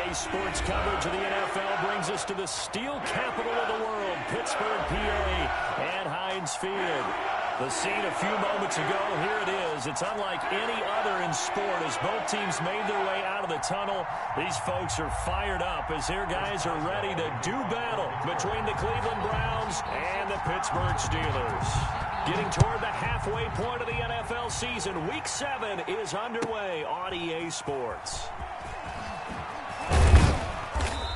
RDA Sports coverage of the NFL brings us to the steel capital of the world, Pittsburgh, PA, at Heinz Field. The scene a few moments ago, here it is. It's unlike any other in sport as both teams made their way out of the tunnel. These folks are fired up as their guys are ready to do battle between the Cleveland Browns and the Pittsburgh Steelers. Getting toward the halfway point of the NFL season, Week 7 is underway on EA Sports.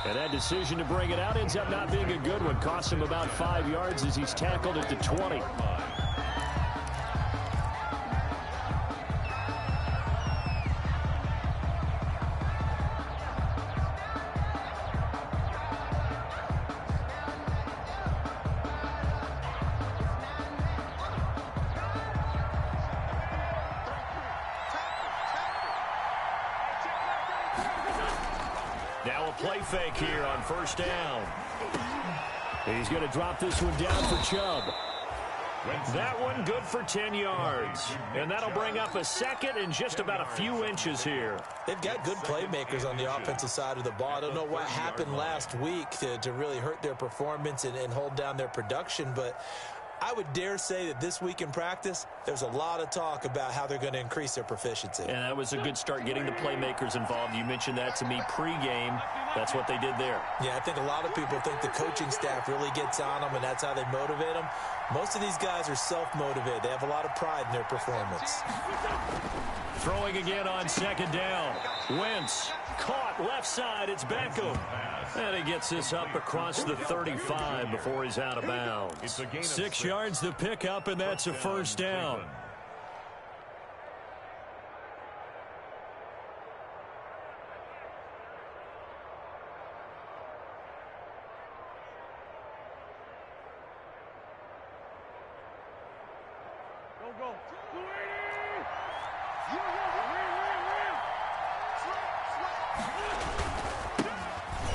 And that decision to bring it out ends up not being a good one. Costs him about 5 yards as he's tackled at the 20. Now a play fake here on first down. He's going to drop this one down for Chubb. That one good for 10 yards. And that'll bring up a second and just about a few inches here. They've got good playmakers on the offensive side of the ball. I don't know what happened last week to really hurt their performance and hold down their production, but I would dare say that this week in practice, there's a lot of talk about how they're going to increase their proficiency. And that was a good start getting the playmakers involved. You mentioned that to me pregame. That's what they did there. Yeah, I think a lot of people think the coaching staff really gets on them, and that's how they motivate them. Most of these guys are self-motivated. They have a lot of pride in their performance. Throwing again on second down. Wentz caught left side. It's Beckham. And he gets this up across the 35 before he's out of bounds. 6 yards the pickup, and that's a first down.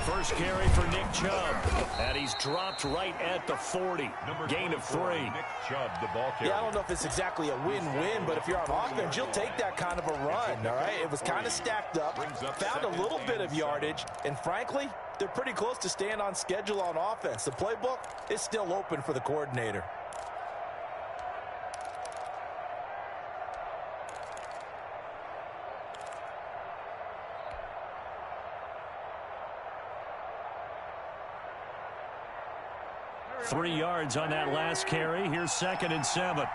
First carry for Nick Chubb, and he's dropped right at the 40. Gain of 3. Yeah, I don't know if it's exactly a win-win, but if you're on offense, you'll take that kind of a run, all right? It was kind of stacked up, found a little bit of yardage, and frankly, they're pretty close to staying on schedule on offense. The playbook is still open for the coordinator. Three yards on that last carry. Here's 2nd and 7.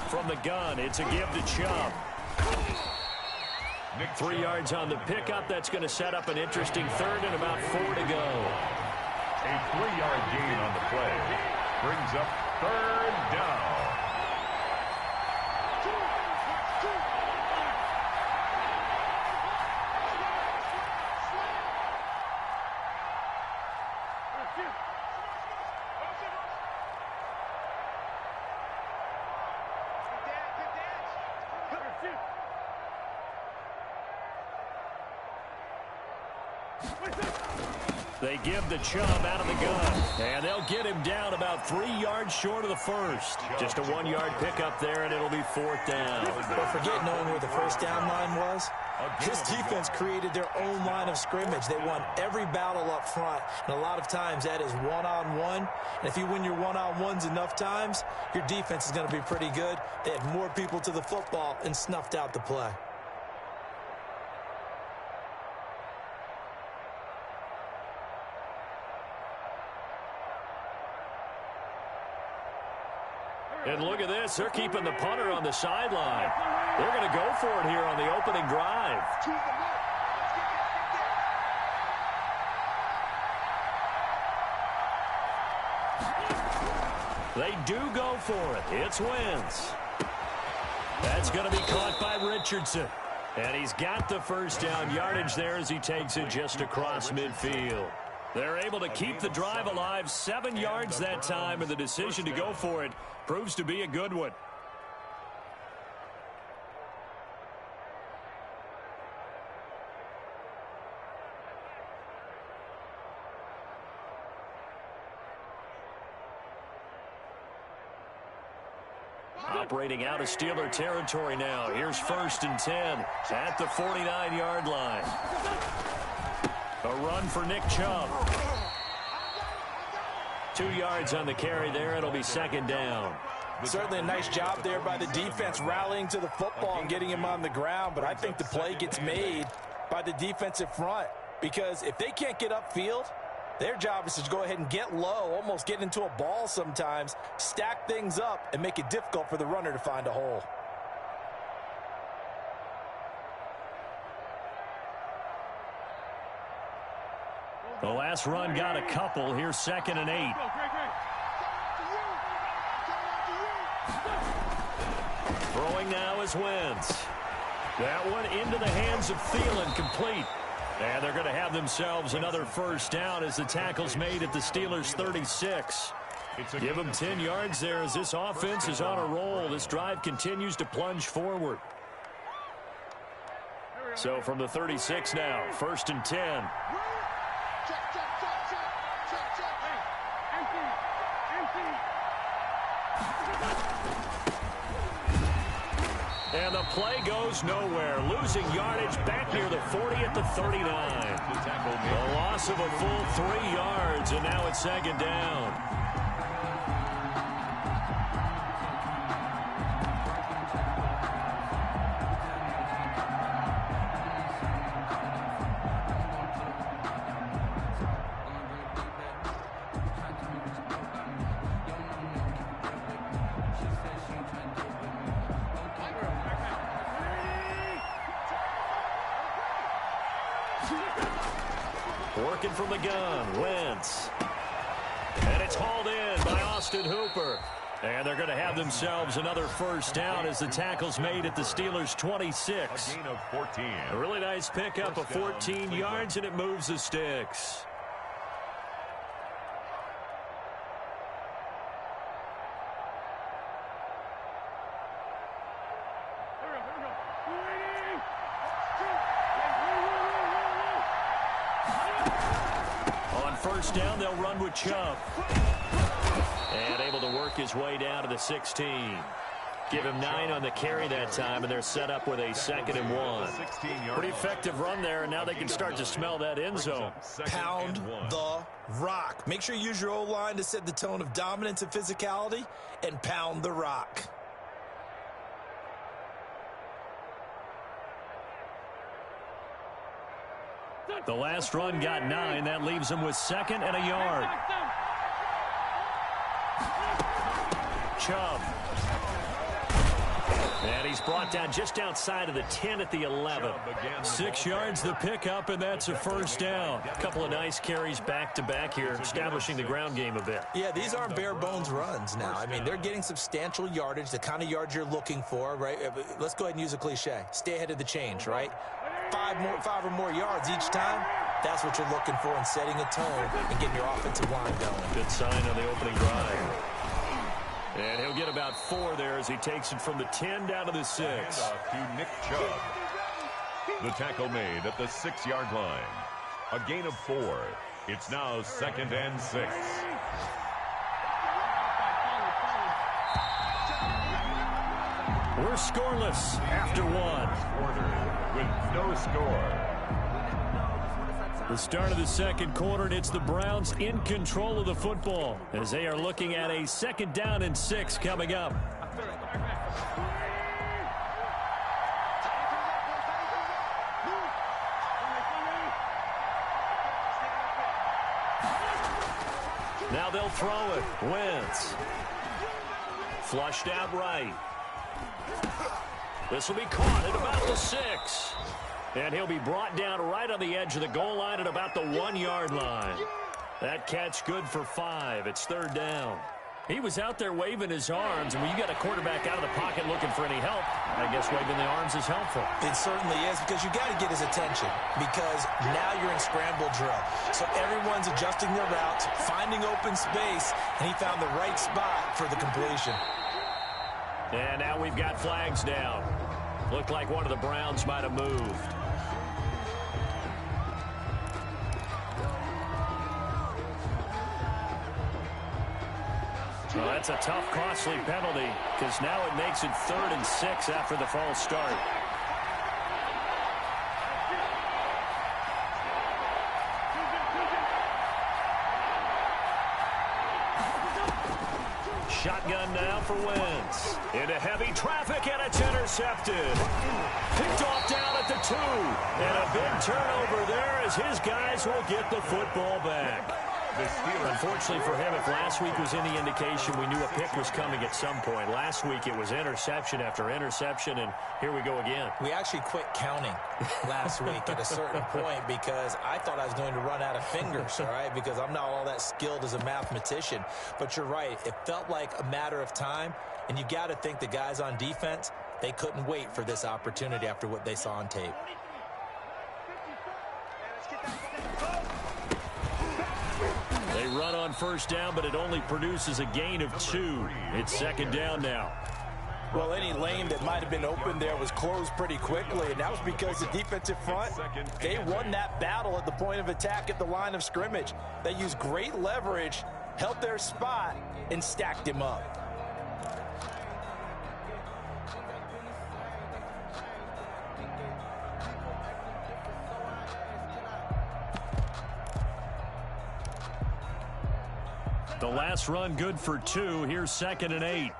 From the gun, it's a give to Chubb. 3 yards on the pickup. That's going to set up an interesting third and about 4 to go. A 3-yard gain on the play brings up third down. They give the Chubb out of the gun, and they'll get him down about 3 yards short of the first. Just a 1-yard pickup there, and it'll be 4th down. But forget knowing where the first down line was. This defense created their own line of scrimmage. They won every battle up front, and a lot of times that is one-on-one. And if you win your one-on-ones enough times, your defense is going to be pretty good. They had more people to the football and snuffed out the play. And look at this. They're keeping the punter on the sideline. They're going to go for it here on the opening drive. They do go for it. It's Wentz. That's going to be caught by Richardson. And he's got the first down yardage there as he takes it just across midfield. They're able to keep the drive alive, 7 yards that time, and the decision to go for it proves to be a good one. Operating out of Steeler territory now. Here's 1st and 10 at the 49-yard line. A run for Nick Chubb. 2 yards on the carry there. It'll be 2nd down. Certainly a nice job there by the defense rallying to the football and getting him on the ground, but I think the play gets made by the defensive front because if they can't get upfield, their job is to go ahead and get low, almost get into a ball sometimes, stack things up, and make it difficult for the runner to find a hole. The last run got a couple. Here's 2nd and 8. Throwing now is Wentz. That one into the hands of Thielen, complete. And they're going to have themselves another 1st down as the tackle's made at the Steelers' 36. Give them 10 yards there as this offense is on a roll. This drive continues to plunge forward. So from the 36 now, 1st and 10. And the play goes nowhere. Losing yardage back near the 40 at the 39. A loss of a full 3 yards, and now it's 2nd down. Working from the gun, Wentz. And it's hauled in by Austin Hooper. And they're going to have themselves another 1st down as the tackle's made at the Steelers' 26. A gain of 14. A really nice pickup of 14 yards, and it moves the sticks. On 1st down, they'll run with Chubb. And able to work his way down to the 16. Give him 9 on the carry that time, and they're set up with a 2nd and 1. Pretty effective run there, and now they can start to smell that end zone. Pound the rock. Make sure you use your O-line to set the tone of dominance and physicality, and pound the rock. The last run got 9. That leaves them with 2nd and a yard. Chubb. And he's brought down just outside of the 10 at the 11. 6 yards the pickup, and that's a 1st down. A couple of nice carries back-to-back here, establishing the ground game a bit. Yeah, these aren't bare-bones runs now. I mean, they're getting substantial yardage, the kind of yards you're looking for, right? Let's go ahead and use a cliche. Stay ahead of the change, right? 5 or more yards each time. That's what you're looking for in setting a tone and getting your offensive line going. Good sign on the opening drive. And he'll get about 4 there as he takes it from the 10 down to the 6. To Nick Chubb. The tackle made at the 6-yard line. A gain of 4. It's now 2nd and 6. We're scoreless after 1. Quarter with no score. The start of the 2nd quarter, and it's the Browns in control of the football as they are looking at a 2nd down and 6 coming up. Now they'll throw it. Wentz. Flushed out right. This will be caught at about the 6. And he'll be brought down right on the edge of the goal line at about the 1-yard line. That catch good for 5. It's 3rd down. He was out there waving his arms, and when you got a quarterback out of the pocket looking for any help, I guess waving the arms is helpful. It certainly is, because you got to get his attention, because now you're in scramble drill. So everyone's adjusting their routes, finding open space, and he found the right spot for the completion. And now we've got flags down. Looked like one of the Browns might have moved. Well, that's a tough, costly penalty because now it makes it 3rd and 6 after the false start. Shotgun now for Wentz. Into heavy traffic, and it's intercepted. Picked off down at the 2. And a big turnover there as his guys will get the football back. Unfortunately for him, if last week was any indication, we knew a pick was coming at some point. Last week it was interception after interception, and here we go again. We actually quit counting last week at a certain point because I thought I was going to run out of fingers, all right, because I'm not all that skilled as a mathematician. But you're right. It felt like a matter of time, and you got to think the guys on defense, they couldn't wait for this opportunity after what they saw on tape. They run on first down, but it only produces a gain of 2. It's 2nd down now. Well, any lane that might have been open there was closed pretty quickly, and that was because the defensive front, they won that battle at the point of attack at the line of scrimmage. They used great leverage, held their spot, and stacked him up. The last run good for 2. Here's 2nd and 8.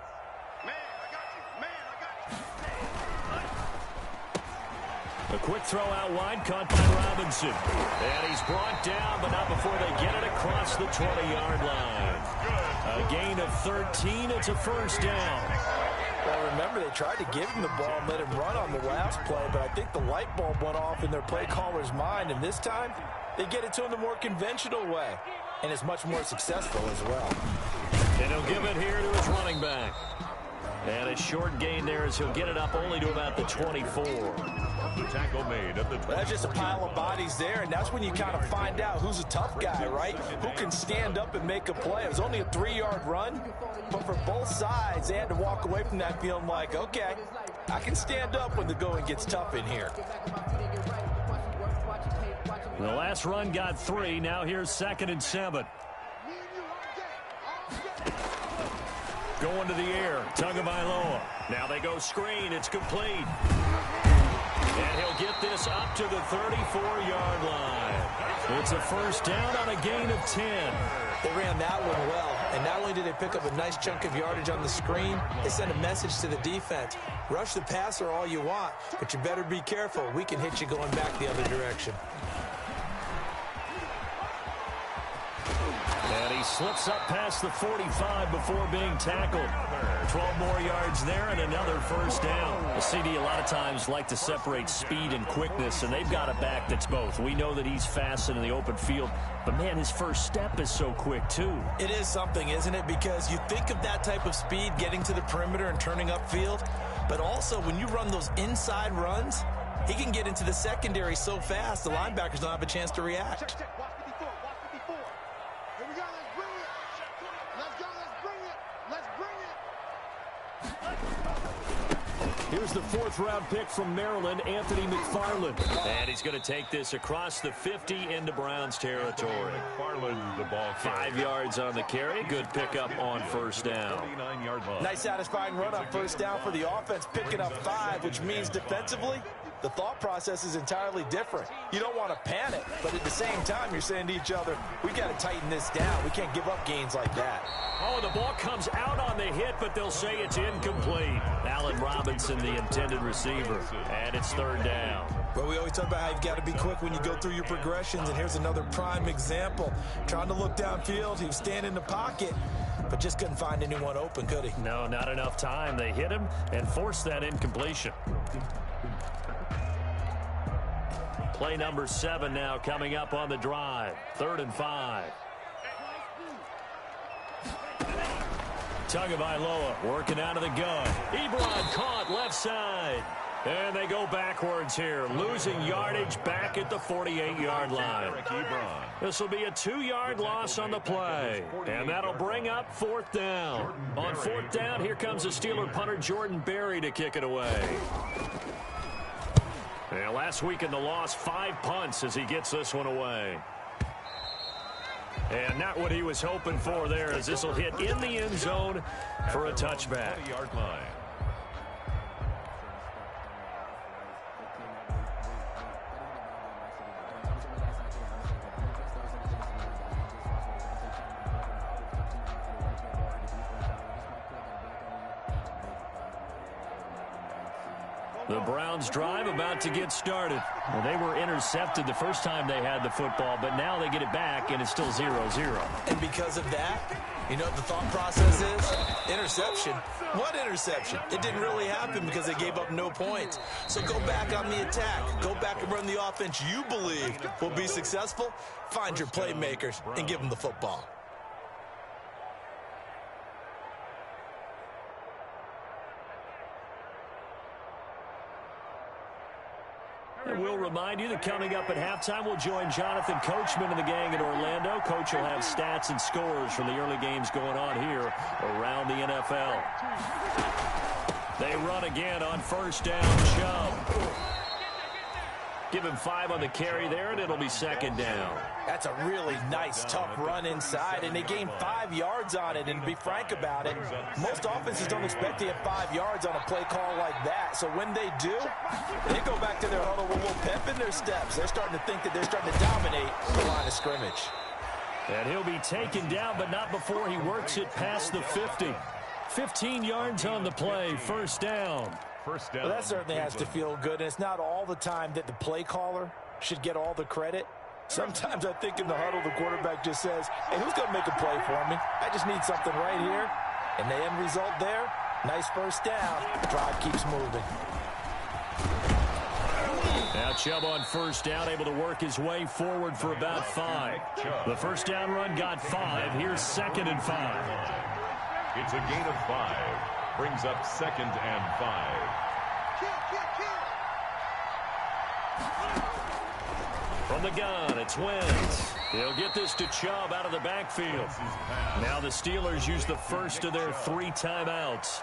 A quick throw out wide, caught by Robinson. And he's brought down, but not before they get it across the 20-yard line. A gain of 13. It's a 1st down. Well, remember, they tried to give him the ball and let him run on the last play, but I think the light bulb went off in their play caller's mind, and this time they get it to him the more conventional way. And it's much more successful as well. And he'll give it here to his running back. And a short gain there as he'll get it up only to about the 24. The tackle made at the 20. That's just a pile of bodies there, and that's when you kind of find out who's a tough guy, right? Who can stand up and make a play. It was only a 3-yard run, but for both sides, they had to walk away from that feeling like, okay, I can stand up when the going gets tough in here. The last run got 3. Now here's 2nd and 7. Going to the air. Tagovailoa. Now they go screen. It's complete. And he'll get this up to the 34-yard line. It's a 1st down on a gain of 10. They ran that one well, and not only did they pick up a nice chunk of yardage on the screen, they sent a message to the defense. Rush the passer all you want, but you better be careful. We can hit you going back the other direction. And he slips up past the 45 before being tackled. 12 more yards there and another 1st down. The CD a lot of times like to separate speed and quickness, and they've got a back that's both. We know that he's fast in the open field, but, man, his first step is so quick, too. It is something, isn't it? Because you think of that type of speed getting to the perimeter and turning upfield, but also when you run those inside runs, he can get into the secondary so fast the linebackers don't have a chance to react. Here's the 4th-round pick from Maryland, Anthony McFarland. And he's going to take this across the 50 into Browns territory. McFarland, the ball 5 yards on the carry. Good pickup on 1st down. 39-yard line. Nice satisfying run on 1st down for the offense, picking up 5, which means defensively, the thought process is entirely different. You don't want to panic, but at the same time, you're saying to each other, we got to tighten this down. We can't give up gains like that. Oh, the ball comes out on the hit, but they'll say it's incomplete. Allen Robinson, the intended receiver, and it's 3rd down. Well, we always talk about how you've got to be quick when you go through your progressions, and here's another prime example. Trying to look downfield, he was standing in the pocket, but just couldn't find anyone open, could he? No, not enough time. They hit him and forced that incompletion. Play number 7 now coming up on the drive. 3rd and 5. Tagovailoa working out of the gun. Ebron caught left side. And they go backwards here, losing yardage back at the 48-yard line. This will be a 2-yard loss on the play, and that'll bring up 4th down. On 4th down, here comes the Steeler punter Jordan Berry to kick it away. And last week in the loss, 5 punts as he gets this one away. And not what he was hoping for there, as this will hit in the end zone for a touchback. 20-yard line. The Browns drive about to get started. Well, they were intercepted the first time they had the football, but now they get it back, and it's still 0-0. And because of that, you know what the thought process is? Interception. What interception? It didn't really happen because they gave up no points. So go back on the attack. Go back and run the offense you believe will be successful. Find your playmakers and give them the football. And we'll remind you that coming up at halftime, we'll join Jonathan Coachman and the gang in Orlando. Coach will have stats and scores from the early games going on here around the NFL. They run again on first down. Chubb. Give him 5 on the carry there, and it'll be second down. That's a really nice, tough run inside, and they gained 5 yards on it. And to be frank about it, most offenses don't expect to get 5 yards on a play call like that. So when they do, they go back to their huddle with a little pep in their steps. They're starting to think that they're starting to dominate the line of scrimmage. And he'll be taken down, but not before he works it past the 50. 15 yards on the play, first down. First down. Well, that certainly has to feel good, and it's not all the time that the play caller should get all the credit. Sometimes I think in the huddle, the quarterback just says, hey, who's going to make a play for me? I just need something right here. And the end result there, nice first down. Drive keeps moving. Now Chubb on first down, able to work his way forward for about 5. The first down run got 5. Here's second and 5. It's a gain of 5. Brings up second and 5. From the gun, it's Wentz. He'll get this to Chubb out of the backfield. Now the Steelers use the first of their 3 timeouts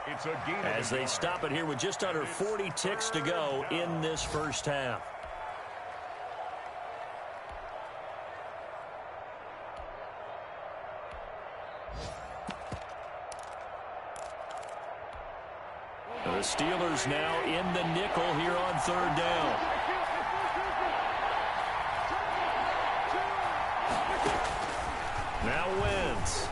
as they stop it here with just under 40 ticks to go in this first half. The Steelers now in the nickel here on third down. Now Wentz.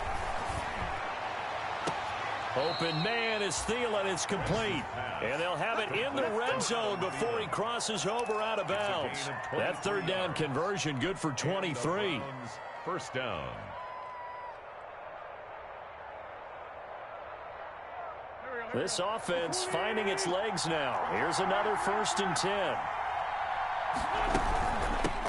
Open man is Thielen. It's complete. And they'll have it in the red zone before he crosses over out of bounds. That third down conversion good for 23. First down. This offense finding its legs now. Here's another first and 10.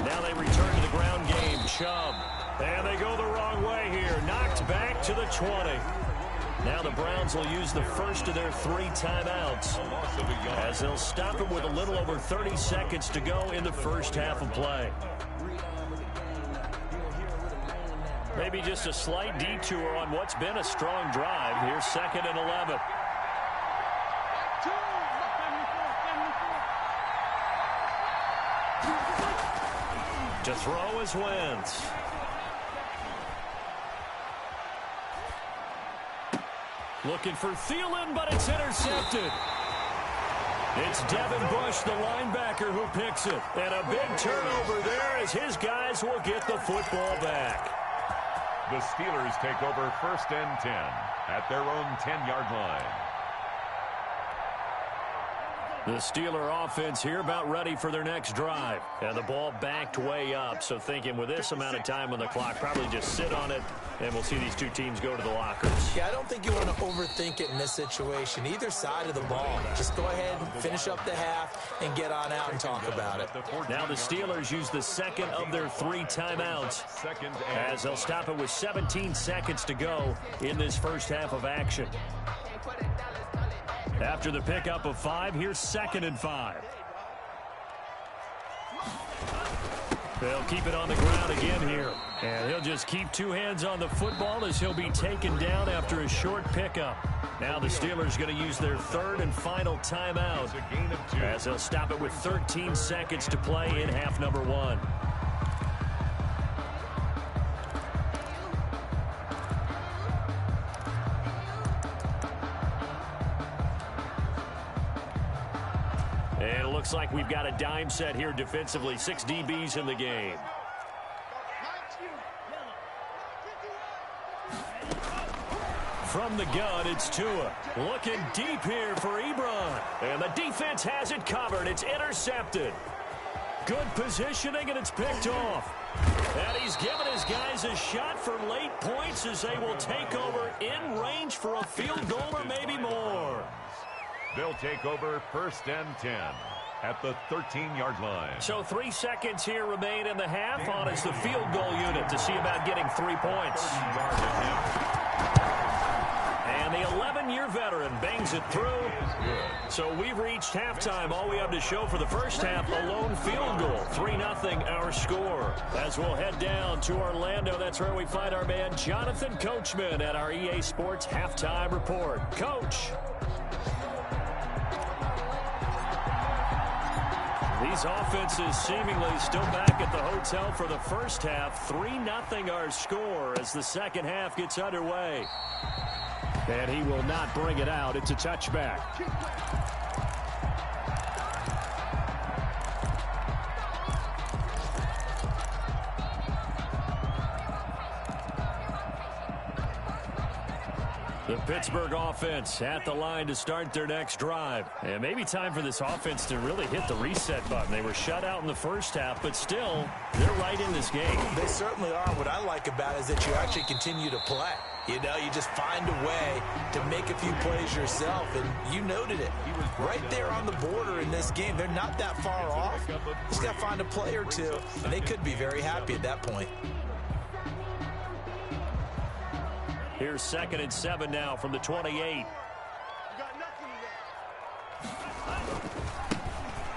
Now they return to the ground game. Chubb. And they go the wrong way here. Knocked back to the 20. Now the Browns will use the first of their 3 timeouts as they'll stop him with a little over 30 seconds to go in the first half of play. Maybe just a slight detour on what's been a strong drive. Here's second and 11. To throw is Wentz. Looking for Thielen, but it's intercepted. It's Devin Bush, the linebacker, who picks it. And a big turnover there as his guys will get the football back. The Steelers take over first and 10 at their own 10-yard line. The Steeler offense here about ready for their next drive. And the ball backed way up, so thinking with this amount of time on the clock, probably just sit on it, and we'll see these two teams go to the lockers. Yeah, I don't think you want to overthink it in this situation. Either side of the ball. Just go ahead, finish up the half, and get on out and talk about it. Now the Steelers use the second of their 3 timeouts as they'll stop it with 17 seconds to go in this first half of action. After the pickup of 5, here's second and 5. They'll keep it on the ground again here. And he'll just keep 2 hands on the football as he'll be taken down after a short pickup. Now the Steelers going to use their 3rd and final timeout as they'll stop it with 13 seconds to play in half number 1. And it looks like we've got a dime set here defensively. 6 DBs in the game. From the gun, it's Tua. Looking deep here for Ebron. And the defense has it covered. It's intercepted. Good positioning, and it's picked off. And he's given his guys a shot for late points as they will take over in range for a field goal or maybe more. They'll take over 1st and 10 at the 13-yard line. So 3 seconds here remain in the half on as the field goal unit to see about getting 3 points. And the 11-year veteran bangs it through. So we've reached halftime. All we have to show for the first half, a lone field goal. 3-0 our score. As we'll head down to Orlando, that's where we find our man Jonathan Coachman at our EA Sports Halftime Report. Coach. These offenses seemingly still back at the hotel for the first half. 3-0 our score as the second half gets underway. And he will not bring it out. It's a touchback. The Pittsburgh offense at the line to start their next drive. And maybe time for this offense to really hit the reset button. They were shut out in the first half, but still, they're right in this game. They certainly are. What I like about it is that you actually continue to play. You know, you just find a way to make a few plays yourself, and you noted it. Right there on the border in this game, they're not that far off. Just got to find a play or two, and they could be very happy at that point. Here's 2nd and 7 now from the 28.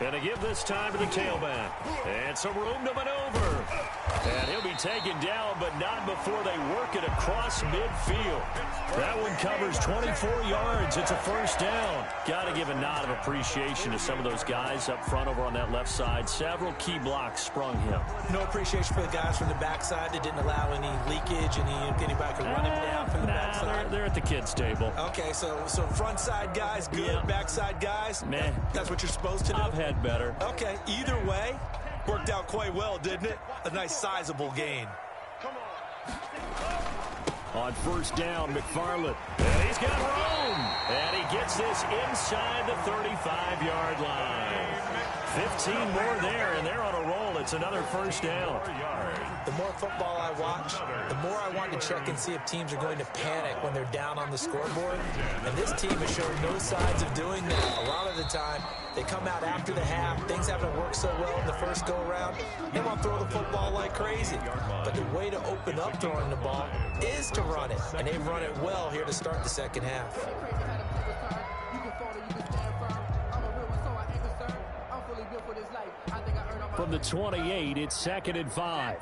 And to give this time to the tailback. And some room to maneuver. And he'll be taken down, but not before they work it across midfield. That one covers 24 yards. It's a first down. Got to give a nod of appreciation to some of those guys up front over on that left side. Several key blocks sprung him. No appreciation for the guys from the backside that didn't allow any leakage, anybody could run him down from the backside. They're at the kids' table. Okay, so front side guys, good. Yep. Backside guys, meh. That's what you're supposed to do. I've had better. Okay, either way, worked out quite well, didn't it? A nice sizable gain. On first down, McFarland. And he's got room. And he gets this inside the 35-yard line. 15 more there, and they're on a roll. It's another first down. The more football I watch, the more I want to check and see if teams are going to panic when they're down on the scoreboard. And this team has shown no signs of doing that. A lot of the time, they come out after the half. Things haven't worked so well in the first go-around. They want to throw the football like crazy. But the way to open up throwing the ball is to run it. And they've run it well here to start the second half. From the 28, it's 2nd and 5.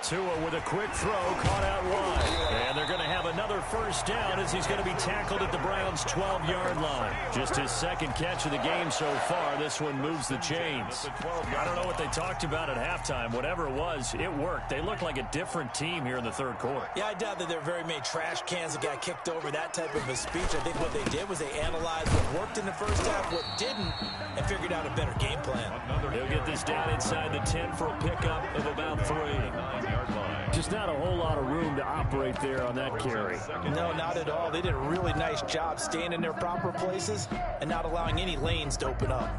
Tua with a quick throw, caught out wide. And they're going to have another first down as he's going to be tackled at the Browns' 12-yard line. Just his second catch of the game so far. This one moves the chains. I don't know what they talked about at halftime. Whatever it was, it worked. They look like a different team here in the third quarter. Yeah, I doubt that there are very many trash cans that got kicked over, that type of a speech. I think what they did was they analyzed what worked in the first half, what didn't, and figured out a better game plan. They'll get this down inside the 10 for a pickup of about 3. Just not a whole lot of room to operate there on that carry. No, not at all. They did a really nice job staying in their proper places and not allowing any lanes to open up.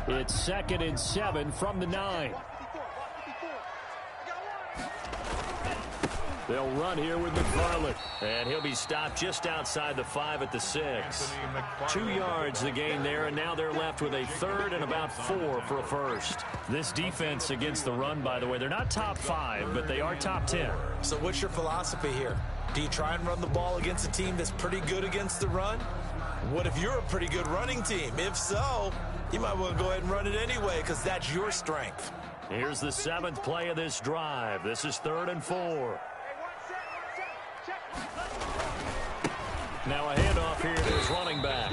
It's 2nd and 7 from the 9. They'll run here with McFarland. And he'll be stopped just outside the 5 at the 6. 2 yards the gain there, and now they're left with a 3rd and about 4 for a first. This defense against the run, by the way, they're not top 5, but they are top 10. So what's your philosophy here? Do you try and run the ball against a team that's pretty good against the run? What if you're a pretty good running team? If so, you might want to go ahead and run it anyway because that's your strength. Here's the 7th play of this drive. This is 3rd and 4. Now a handoff here to his running back.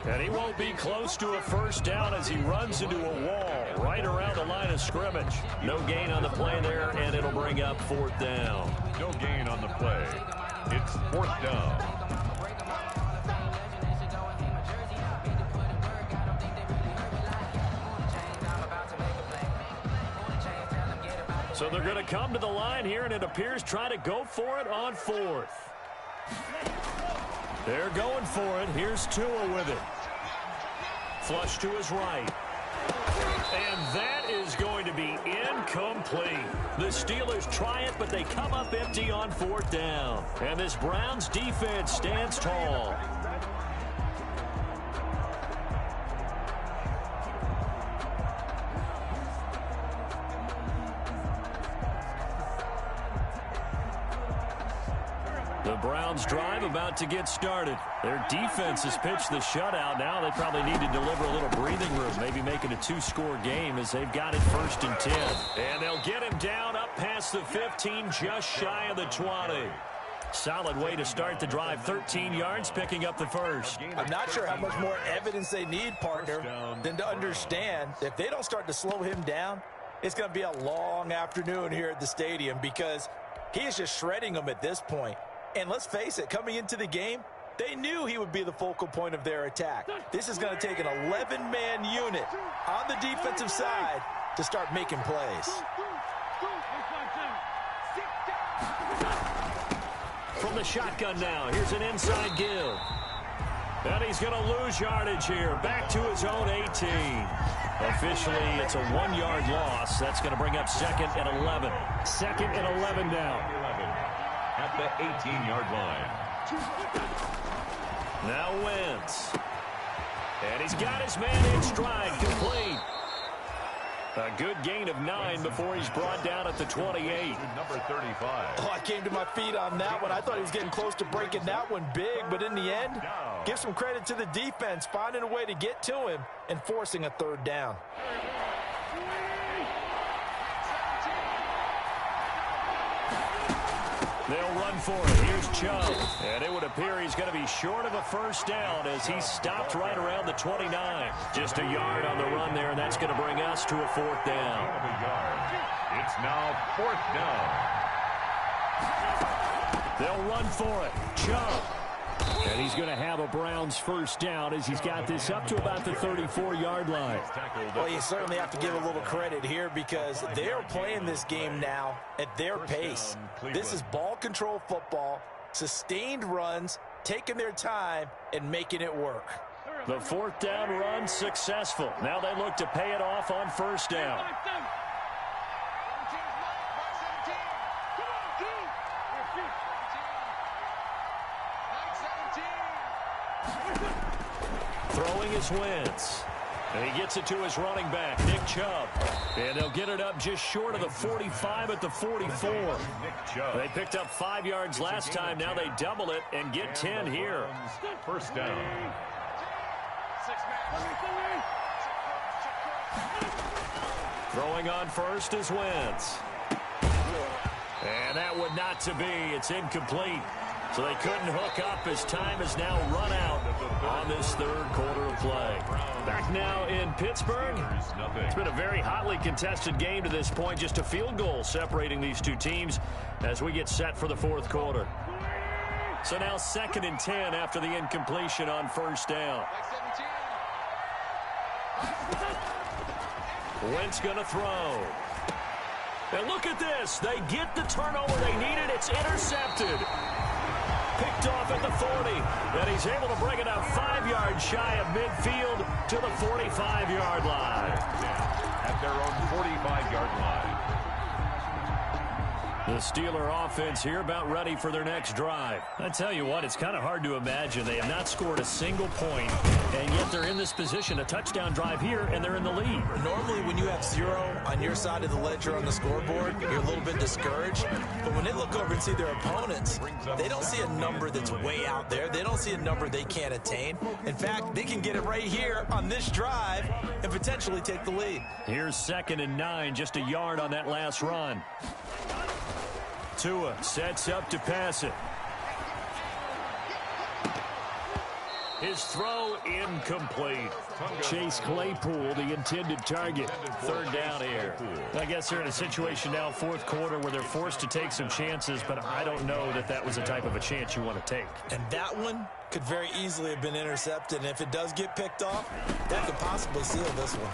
And he won't be close to a first down as he runs into a wall right around the line of scrimmage. No gain on the play there, and it'll bring up 4th down. No gain on the play. It's 4th down. So they're going to come to the line here, and it appears try to go for it on 4th. They're going for it. Here's Tua with it. Flush to his right. And that is going to be incomplete. The Steelers try it, but they come up empty on 4th down. And this Browns defense stands tall. The Browns drive about to get started. Their defense has pitched the shutout. Now they probably need to deliver a little breathing room, maybe make it a 2-score game as they've got it 1st and 10. And they'll get him down up past the 15, just shy of the 20. Solid way to start the drive. 13 yards, picking up the first. I'm not sure how much more evidence they need, partner, than to understand if they don't start to slow him down, it's going to be a long afternoon here at the stadium because he is just shredding them at this point. And let's face it, coming into the game, they knew he would be the focal point of their attack. This is going to take an 11-man unit on the defensive side to start making plays. From the shotgun now, here's an inside give. And he's going to lose yardage here. Back to his own 18. Officially, it's a 1-yard loss. That's going to bring up 2nd and 11. 2nd and 11 now. At the 18-yard line. Now Wentz. And he's got his man in stride, complete. A good gain of 9 before he's brought down at the 28. Number 35. Oh, I came to my feet on that one. I thought he was getting close to breaking that one big, but in the end, give some credit to the defense, finding a way to get to him and forcing a 3rd down. They'll run for it. Here's Chubb. And it would appear he's going to be short of a first down as he stopped right around the 29. Just a yard on the run there, and that's going to bring us to a 4th down. It's now 4th down. They'll run for it. Chubb. And he's going to have a Browns first down as he's got this up to about the 34-yard line. Well, you certainly have to give a little credit here because they're playing this game now at their pace. This is ball control football, sustained runs, taking their time and making it work. The 4th down run successful. Now they look to pay it off on first down. Throwing his Wentz. And he gets it to his running back, Nick Chubb. And they'll get it up just short of the 45 at the 44. They picked up 5 yards last time. Now they double it and get 10 here. First down. Throwing on first is Wentz. And that would not to be. It's incomplete. So they couldn't hook up as time is now run out on this 3rd quarter of play. Back now in Pittsburgh. It's been a very hotly contested game to this point. Just a field goal separating these two teams as we get set for the 4th quarter. So now 2nd and 10 after the incompletion on first down. Wentz going to throw. And look at this. They get the turnover they needed. It's intercepted. Picked off at the 40. And he's able to bring it up 5 yards shy of midfield to the 45-yard line. At their own 45-yard line. The Steeler offense here about ready for their next drive. I tell you what, it's kind of hard to imagine. They have not scored a single point, and yet they're in this position, a touchdown drive here, and they're in the lead. Normally, when you have 0 on your side of the ledger on the scoreboard, you're a little bit discouraged. But when they look over and see their opponents, they don't see a number that's way out there. They don't see a number they can't attain. In fact, they can get it right here on this drive and potentially take the lead. Here's 2nd and 9, just a yard on that last run. Tua sets up to pass it. His throw incomplete. Chase Claypool, the intended target. Third down here. I guess they're in a situation now, fourth quarter, where they're forced to take some chances, but I don't know that that was the type of a chance you want to take. And that one could very easily have been intercepted. And if it does get picked off, that could possibly seal this one.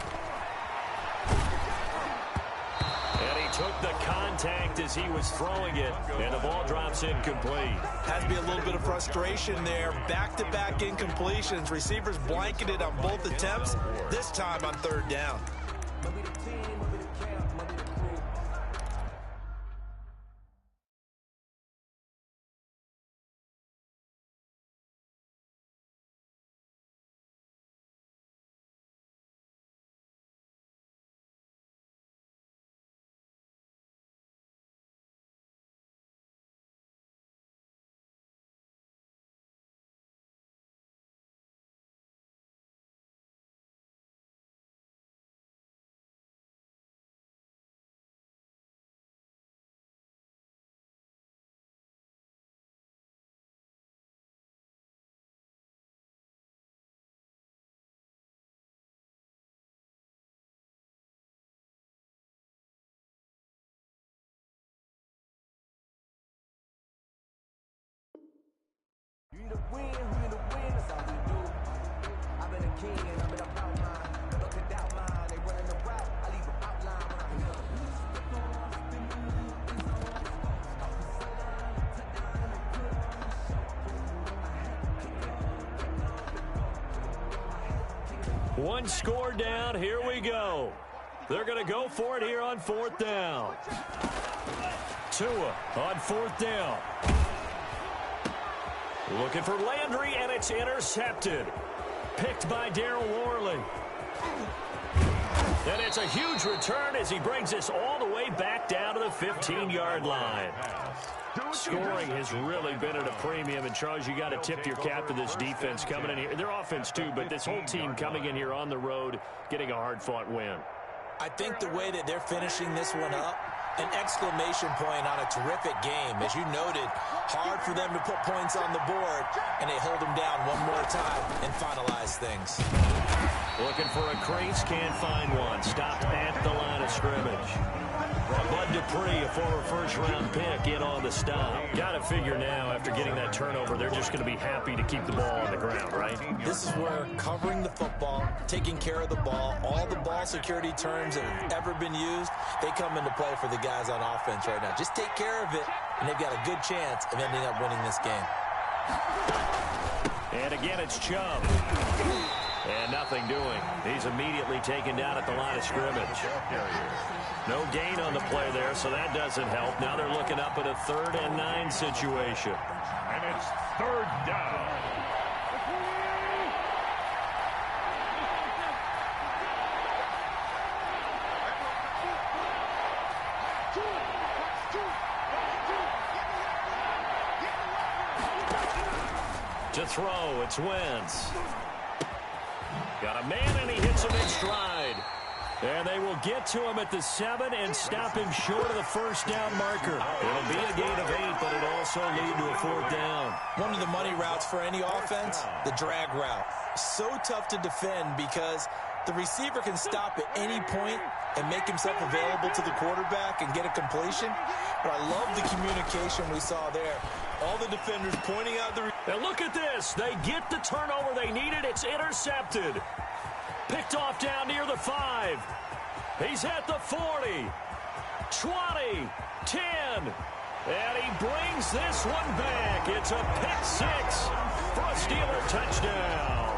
And he took the contact as he was throwing it, and the ball drops incomplete. Has to be a little bit of frustration there. Back-to-back incompletions. Receivers blanketed on both attempts, this time on third down. You either win, that's all we do. I've been a king and I've been about mine. Never could doubt mine, they running the route. I leave an outline when I hear One score down, here we go. They're going to go for it here on fourth down. Tua on fourth down. Looking for Landry, and it's intercepted. Picked by Daryl Worley. And it's a huge return as he brings us all the way back down to the 15-yard line. Scoring has really been at a premium, and Charles, you got to tip your cap to this defense coming in here. Their offense too, but this whole team coming in here on the road, getting a hard-fought win. I think the way that they're finishing this one up, an exclamation point on a terrific game. As you noted, hard for them to put points on the board, and they hold them down one more time and finalize things. Looking for a crease, can't find one. Stopped at the line of scrimmage. Bud Dupree, a former first-round pick, in on the stop. Got to figure now, after getting that turnover, they're just going to be happy to keep the ball on the ground, right? This is where covering the football, taking care of the ball, all the ball security terms that have ever been used, they come into play for the guys on offense right now. Just take care of it, and they've got a good chance of ending up winning this game. And again, it's Chubb. And nothing doing. He's immediately taken down at the line of scrimmage. No gain on the play there, so that doesn't help. Now they're looking up at a 3rd and 9 situation. And it's third down. To throw, it's Wentz. Got a man, and he hits him in stride. And they will get to him at the 7 and stop him short of the first down marker. It'll be a gain of 8, but it'll also lead to a 4th down. One of the money routes for any offense, the drag route. So tough to defend because the receiver can stop at any point and make himself available to the quarterback and get a completion. But I love the communication we saw there. All the defenders pointing out the... And look at this. They get the turnover they needed. It's intercepted. Picked off down near the 5. He's at the 40. 20. 10. And he brings this one back. It's a pick 6 for a Steeler touchdown.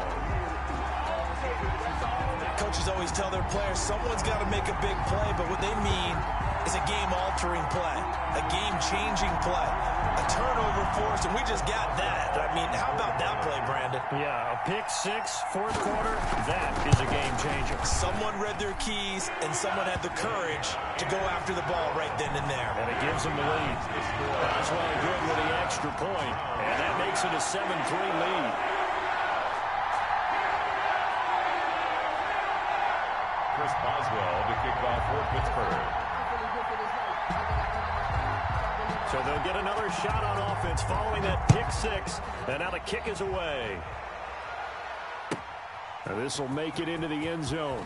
Coaches always tell their players someone's got to make a big play, but what they mean is a game-altering play, a game-changing play, a turnover force, and we just got that. I mean, how about that play, Brandon? Yeah, a pick 6, 4th quarter, that is a game-changer. Someone read their keys, and someone had the courage to go after the ball right then and there. And it gives them the lead. Boswell good with the extra point, and that makes it a 7-3 lead. Chris Boswell to kick off for Pittsburgh. So they'll get another shot on offense following that pick 6, and now the kick is away. This will make it into the end zone.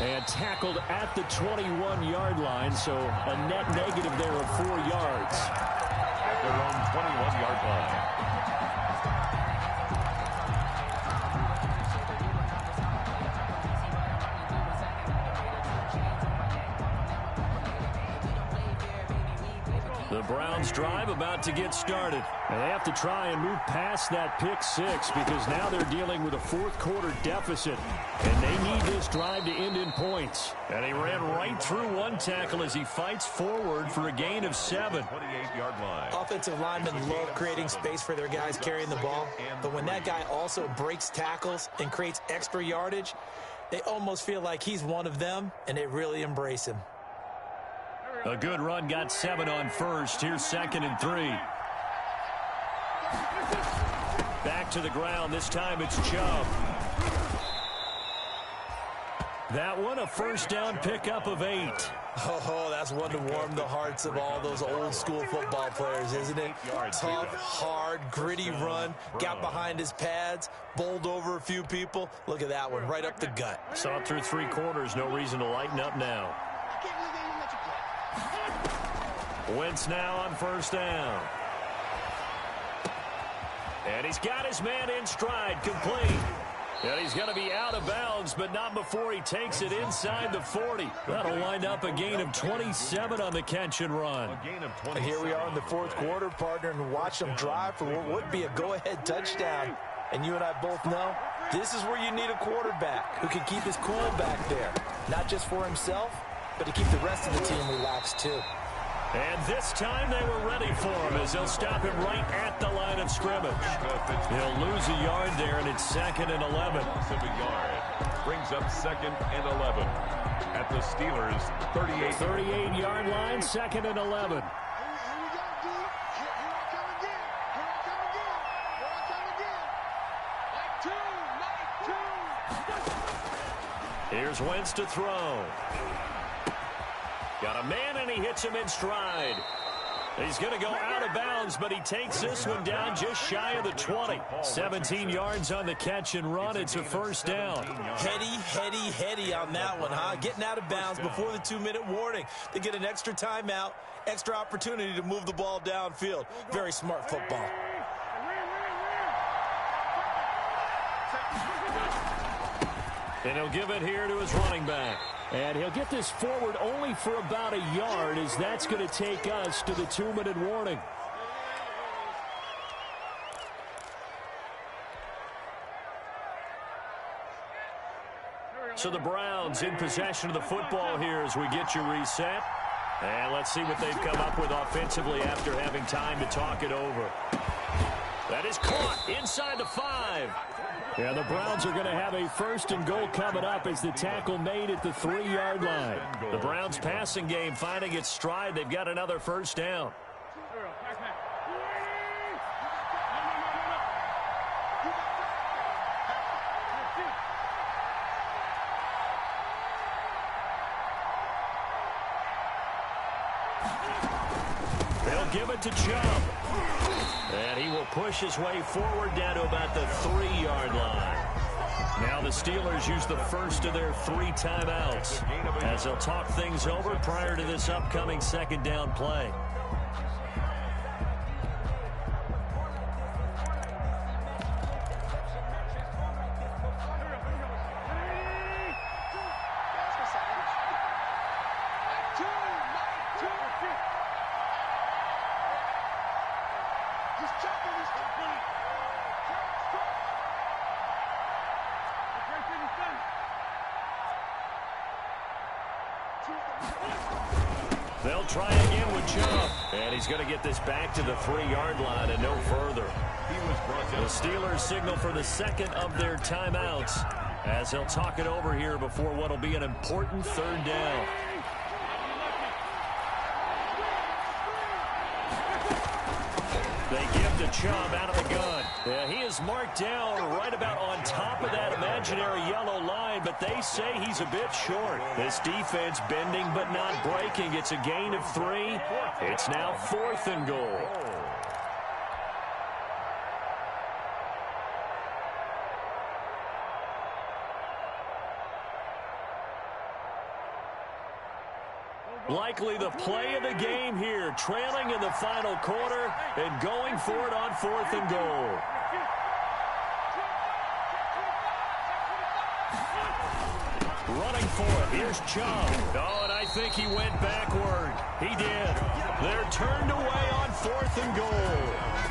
And tackled at the 21-yard line, so a net negative there of 4 yards. At their own 21-yard line. The Browns drive about to get started. And they have to try and move past that pick six because now they're dealing with a fourth-quarter deficit. And they need this drive to end in points. And he ran right through one tackle as he fights forward for a gain of 7. 28-yard line. Offensive linemen love creating space for their guys carrying the ball. But when that guy also breaks tackles and creates extra yardage, they almost feel like he's one of them, and they really embrace him. A good run got 7 on first. Here's 2nd and 3. Back to the ground. This time it's Chubb. That one a first down pickup of 8. Oh, that's one to warm the hearts of all those old school football players, isn't it? Tough, hard, gritty run. Got behind his pads, bowled over a few people. Look at that one, right up the gut. Saw it through 3 quarters. No reason to lighten up now. Wentz now on first down. And he's got his man in stride, complete. And he's going to be out of bounds, but not before he takes it inside the 40. That'll wind up a gain of 27 on the catch and run. And here we are in the fourth quarter, partner, and watch them drive for what would be a go-ahead touchdown. And you and I both know this is where you need a quarterback who can keep his cool back there. Not just for himself, but to keep the rest of the team relaxed too. And this time they were ready for him as they'll stop him right at the line of scrimmage. He'll lose a yard there, and it's 2nd and 11. Brings up 2nd and 11 at the Steelers' 38. 38-yard line, 2nd and 11. Here's Wentz to throw. Got a man, and he hits him in stride. He's going to go out of bounds, but he takes this one down just shy of the 20. 17 yards on the catch and run. It's a first down. Heady on that one, huh? Getting out of bounds before the 2-minute warning. They get an extra timeout, extra opportunity to move the ball downfield. Very smart football. And he'll give it here to his running back. And he'll get this forward only for about a yard, as that's going to take us to the 2-minute warning. So the Browns in possession of the football here as we get you reset. And let's see what they've come up with offensively after having time to talk it over. That is caught inside the 5. Yeah, the Browns are going to have a 1st and goal coming up as the tackle made at the 3-yard line. The Browns passing game finding its stride. They've got another first down. They'll give it to Chubb. And he will push his way forward down to about the 3-yard line. Now the Steelers use the first of their 3 timeouts as they'll talk things over prior to this upcoming 2nd down play. They'll try again with Chubb. And he's going to get this back to the 3-yard line and no further. The Steelers signal for the 2nd of their timeouts as they'll talk it over here before what will be an important 3rd down. They give to Chubb out of the gun. Yeah, he is marked down right about on top of that imaginary yellow line, but they say he's a bit short. This defense bending but not breaking. It's a gain of 3. It's now 4th and goal. Likely the play of the game here, trailing in the final quarter and going for it on 4th and goal. Running for it. Here's Chubb. Oh, and I think he went backward. He did. They're turned away on 4th and goal.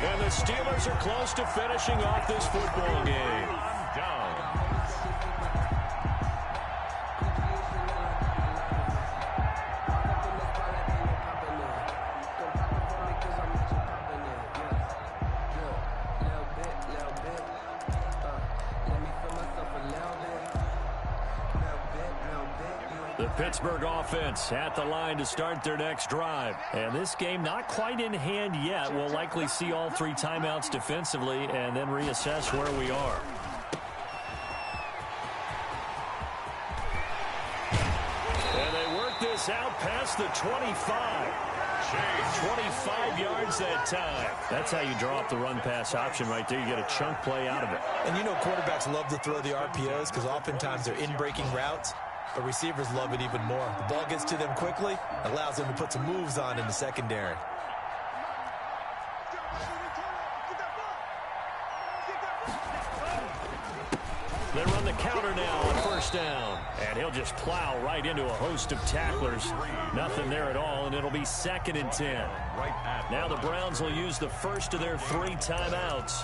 And the Steelers are close to finishing off this football game. Down. The Pittsburgh offense at the line to start their next drive. And this game not quite in hand yet. We'll likely see all 3 timeouts defensively and then reassess where we are. And they work this out past the 25. 25 yards that time. That's how you draw up the run-pass option right there. You get a chunk play out of it. And you know quarterbacks love to throw the RPOs because oftentimes they're in-breaking routes. But receivers love it even more. The ball gets to them quickly, allows them to put some moves on in the secondary. They run the counter now on 1st down. And he'll just plow right into a host of tacklers. Nothing there at all, and it'll be 2nd and 10. Now the Browns will use the first of their 3 timeouts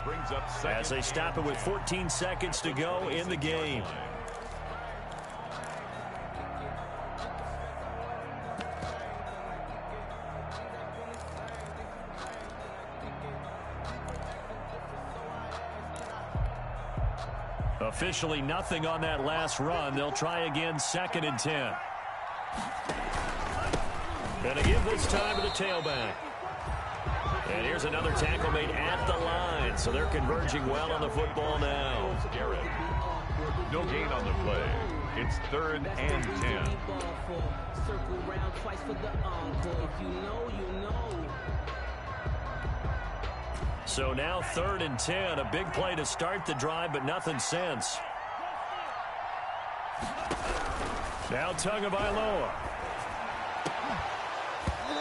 as they stop it with 14 seconds to go in the game. Officially nothing on that last run. They'll try again 2nd and 10. Gonna give this time to the tailback. And here's another tackle made at the line. So they're converging well on the football now. No gain on the play. It's 3rd and 10. Circle round twice for the encore. If you know, you know. So now 3rd and 10. A big play to start the drive, but nothing since. Now Tagovailoa.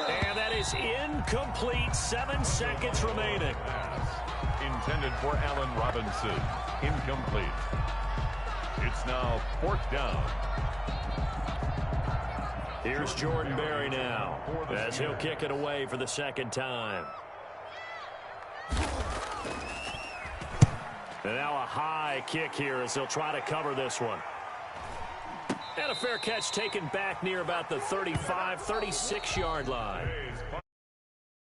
And that is incomplete. 7 seconds remaining. Intended for Allen Robinson. Incomplete. It's now 4th down. Here's Jordan Berry now as he'll kick it away for the 2nd time. And now a high kick here as they'll try to cover this one. And a fair catch taken back near about the 35, 36-yard line.